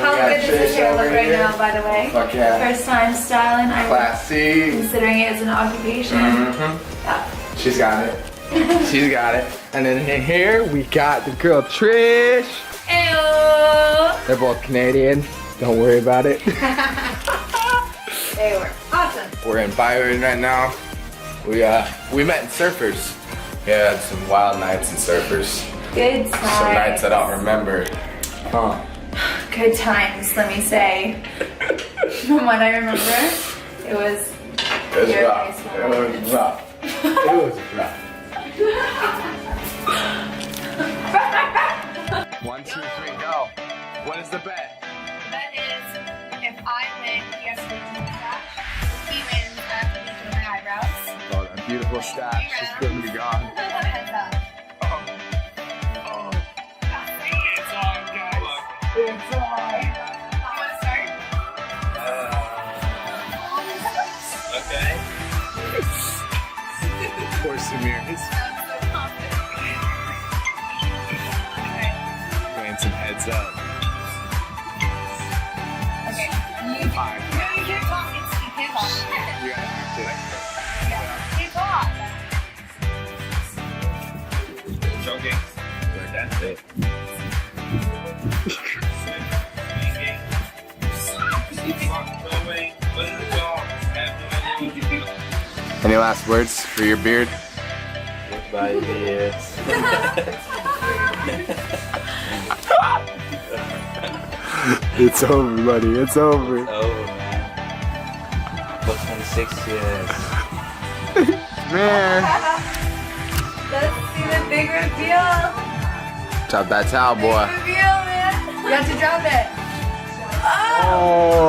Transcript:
How good does this hair look right now, by the way? Fuck yeah. First time styling. Classy. Considering it as an occupation. Mm-hmm. Yeah. She's got it. She's got it. And then in here, we got the girl Trish. Ew. They're both Canadian. Don't worry about it. They were awesome. We're in Byron right now. We met in Surfers. We had some wild nights in Surfers. Good times. Some nights I don't remember. Huh. Good times, let me say. From what I remember, it was your rough. nice It moment. was rough. It was rough. 1, 2, 3, go. What is the bet? That is, if I win, he has to do the stash. He wins, I have to do my eyebrows. Oh, that beautiful stash. She's putting me gone. Heads up. Oh. It's on, guys. It's on. You want to start? Okay. Poor Samir. He's I'm so confident. playing some heads up. Okay. You Alright. can't talk. You can't talk. You gotta act it. Yeah. You talk. Joking. That's it. Any last words for your beard? Goodbye, dears. It's over, buddy. It's over. Oh, man. For 26 years. Man. Let's see the big reveal. Drop that towel, boy. Big reveal, man. You have to drop it. Oh. Oh.